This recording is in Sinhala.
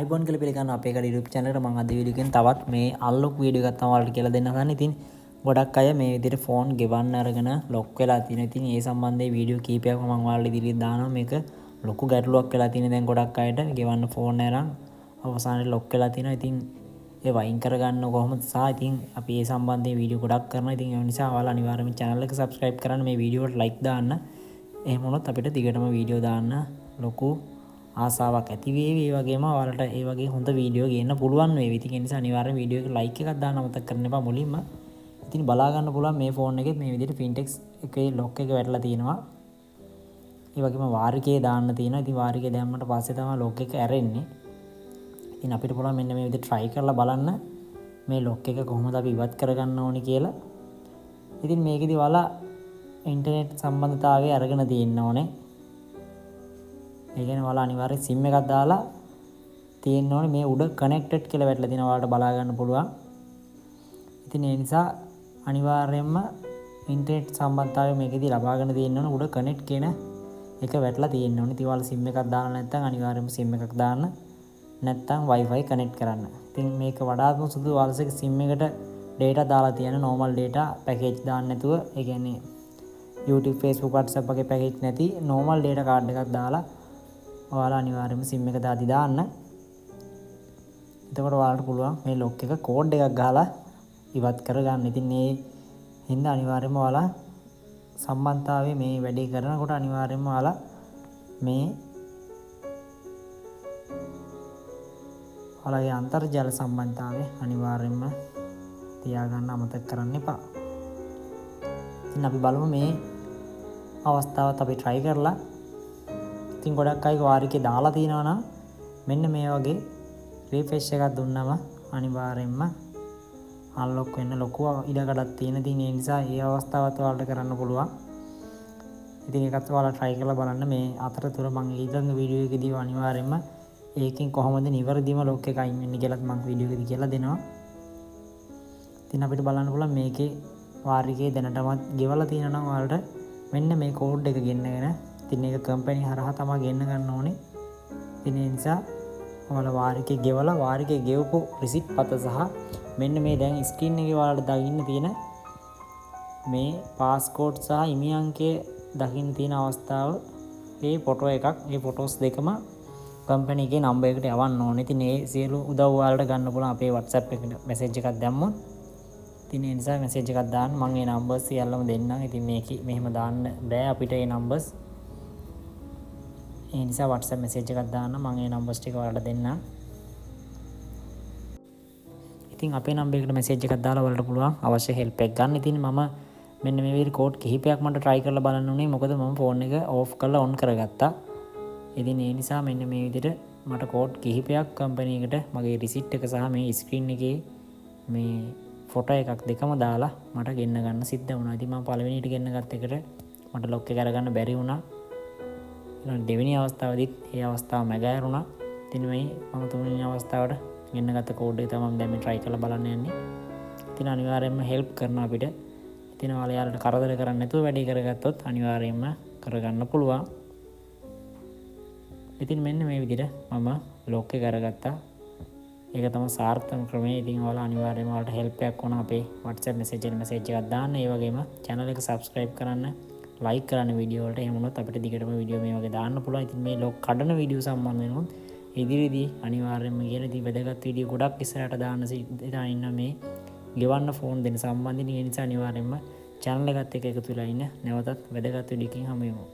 iPhone කියලා පිළිගන්න අපේ කට YouTube channel එකට මම අද වීඩියෝ එකෙන් තවත් මේ අන්ලොක් වීඩියෝ එකක් තමයි ඔයාලට කියලා දෙන්න හදන්නේ. ඉතින් ගොඩක් අය මේ විදිහට ෆෝන් ගෙවන්න අරගෙන ලොක් වෙලා තියෙනවා. ඉතින් ඒ සම්බන්ධයෙන් වීඩියෝ කීපයක්ම මම ඔයාලට ඉදිරියට දානවා. මේක ලොකු ගැටලුවක් වෙලා තියෙන දැන් ගොඩක් අයට ගෙවන්න ෆෝන් අරන් අවසානයේ ලොක් වෙලා තියෙනවා. ඉතින් ඒ වයින් කරගන්න කොහොමද සහ ඉතින් අපි ඒ සම්බන්ධයෙන් වීඩියෝ ගොඩක් කරනවා. ඉතින් ඒ නිසා ඔයාලා අනිවාර්යයෙන්ම channel එක subscribe කරන්න, මේ වීඩියෝවට like දාන්න. එහෙම වුණොත් අපිට දිගටම වීඩියෝ දාන්න ලොකු ආසාවක් ඇති වේවි. ඒ වගේම ඔයාලට ඒ වගේ හොඳ වීඩියෝ ගේන්න පුළුවන් වේවි. ඉතින් ඒ නිසා අනිවාර්යෙන් වීඩියෝ එක like එකක් දාන්න අමතක කරන්න එපා මුලින්ම. ඉතින් බලා ගන්න පුළුවන් මේ ෆෝන් එකේ මේ විදිහට Fintex එකේ lock එක වැටලා තියෙනවා. ඒ වගේම වාරිකේ දාන්න තියෙනවා. ඉතින් වාරිකේ දැම්මට පස්සේ තමයි lock එක ඇරෙන්නේ. ඉතින් අපිට පුළුවන් මෙන්න මේ විදිහට try කරලා බලන්න මේ lock එක කොහොමද අපි ඉවත් කරගන්න ඕනි කියලා. ඉතින් මේකෙදි ඔයාලා ඉන්ටර්නෙට් සම්බන්ධතාවය අරගෙන තියෙන්න ඕනේ. ඒ කියන්නේ ඔයාලා අනිවාර්යෙන් SIM එකක් දාලා තියෙන්න ඕනේ. මේ උඩ connected කියලා වැටලා තියෙනවා. ඔයාලට බලා ගන්න පුළුවන්. ඉතින් ඒ නිසා අනිවාර්යයෙන්ම ඉන්ටර්නෙට් සම්බන්ධතාවය මේකෙදි ලබාගෙන තියෙන්න ඕනේ. උඩ connect කියන එක වැටලා තියෙන්න ඕනේ. ඉතින් ඔයාලා SIM එකක් දාලා නැත්නම් අනිවාර්යයෙන්ම SIM එකක් දාන්න. නැත්නම් Wi-Fi connect කරන්න. ඉතින් මේක වඩාත්ම සුදු ඔයාලගේ SIM එකට data දාලා තියෙන normal data package දාන්න නැතුව, ඒ කියන්නේ YouTube Facebook WhatsApp වගේ package නැති normal data card එකක් දාලා ඔයාලා අනිවාර්යයෙන්ම SIM එක දාන්න. එතකොට ඔයාලට පුළුවන් මේ lock එක code එකක් ගහලා ඉවත් කරගන්න. ඉතින් මේ හින්දා අනිවාර්යයෙන්ම ඔයාලා සම්බන්ධතාවයේ මේ වැඩේ කරනකොට අනිවාර්යයෙන්ම ඔයාලා මේ ඔයාලගේ අන්තර්ජාල සම්බන්ධතාවය අනිවාර්යයෙන්ම තියාගන්න අමතක කරන්න එපා. ඉතින් අපි බලමු මේ අවස්ථාවත් අපි try කරලා. ඉතින් ගොඩක් අය වාරිකේ දාලා තිනවා නම් මෙන්න මේ වගේ refresh එකක් දුන්නම අනිවාර්යයෙන්ම unlock වෙන්න ලොකු ඉඩකඩක් තියෙන. ඉතින් ඒ නිසා මේ අවස්ථාවත් ඔයාලට කරන්න පුළුවන්. ඉතින් ඒකත් ඔයාලා try කරලා බලන්න. මේ අතරතුර මම ඊළඟ වීඩියෝ එකේදී අනිවාර්යයෙන්ම ඒකෙන් කොහොමද නිවැරදිම lock එක අයින් වෙන්නේ කියලාත් මම වීඩියෝ එකේදී කියලා දෙනවා. ඉතින් අපිට බලන්න පුළුවන් මේකේ වාරිකේ දැනටමත් ගෙවලා තියෙනවා නම් ඔයාලට මෙන්න මේ කෝඩ් එක ගෙන්නගෙන, ඉතින් ඒක කම්පැනි හරහා තමයි ගෙන්න ගන්න ඕනේ. ඉතින් ඒ නිසා ඔයාලා වාරිකේ ගෙවලා වාරිකේ ගෙවපු රිසිට් පත සහ මෙන්න මේ දැන් ස්ක්‍රීන් එකේ ඔයාලට දකින්න තියෙන මේ පාස්කෝඩ් සහ ඉමි අංකය දකින්න තියෙන අවස්ථාව මේ ෆොටෝ එකක්. මේ ෆොටෝස් දෙකම කම්පැනි එකේ නම්බර් එකට යවන්න ඕනේ. ඉතින් ඒ සියලු උදව් ඔයාලට ගන්න පුළුවන් අපේ WhatsApp එකට මැසේජ් එකක් දැම්මොත්. ඉතින් ඒ නිසා මැසේජ් එකක් දාන්න. මම මේ නම්බර්ස් සියල්ලම දෙන්නම්. ඉතින් මේකේ මෙහෙම දාන්න බෑ අපිට මේ නම්බර්ස්. ඒ නිසා WhatsApp message එකක් දාන්න. මම මේ numbers ටික ඔයාලට දෙන්නම්. ඉතින් අපේ number එකට message එකක් දාලා ඔයාලට පුළුවන් අවශ්‍ය help එකක් ගන්න. ඉතින් මම මෙන්න මේ විදිහට code කිහිපයක් මට try කරලා බලන්න උනේ. මොකද මම phone එක off කරලා on කරගත්තා. ඉතින් ඒ නිසා මෙන්න මේ විදිහට මට code කිහිපයක් company එකට මගේ receipt එක සහ මේ screen එකේ මේ photo එකක් දෙකම දාලා මට ගෙන්න ගන්න සිද්ධ වුණා. ඉතින් මම පළවෙනියට ගෙන්න ගත්ත එකට මට lock එක අරගන්න බැරි වුණා. දෙවෙනි අවස්ථාවේදීත් ඒ අවස්ථාව මැගෑරුණා. ඉතින් මේ මම තුන්වෙනි අවස්ථාවට ගෙන්න ගත්ත කෝඩ් එක තමයි මම දැන් මේ try කරලා බලන්න යන්නේ. ඉතින් අනිවාර්යයෙන්ම help කරනවා අපිට. ඉතින් ඔයාලට කරදර කරන්නේ නැතුව වැඩේ කරගත්තොත් අනිවාර්යයෙන්ම කරගන්න පුළුවන්. ඉතින් මෙන්න මේ විදිහට මම lock එක අරගත්තා. ඒක තමයි සාර්ථක ක්‍රමය. ඉතින් ඔයාලා අනිවාර්යයෙන්ම ඔයාලට help එකක් වුණා අපේ WhatsApp message එකක් දාන්න. ඒ වගේම channel එක subscribe කරන්න, like කරන්න වීඩියෝ වලට. එහෙම වුණොත් අපිට දිගටම වීඩියෝ මේ වගේ දාන්න පුළුවන්. ඉතින් මේ ලොක් කඩන වීඩියෝ සම්බන්ධ වෙනොත් ඉදිරියේදී අනිවාර්යයෙන්ම කියන ඉතින් වැදගත් වීඩියෝ ගොඩක් ඉස්සරහට දාන්න ඉන්න මේ ගෙවන්න ෆෝන් දෙන සම්බන්ධයෙන්. ඒ නිසා අනිවාර්යයෙන්ම channel එකත් එක්ක එකතු වෙලා ඉන්න. නැවතත් වැදගත් වීඩියෝ එකකින් හමු වෙමු.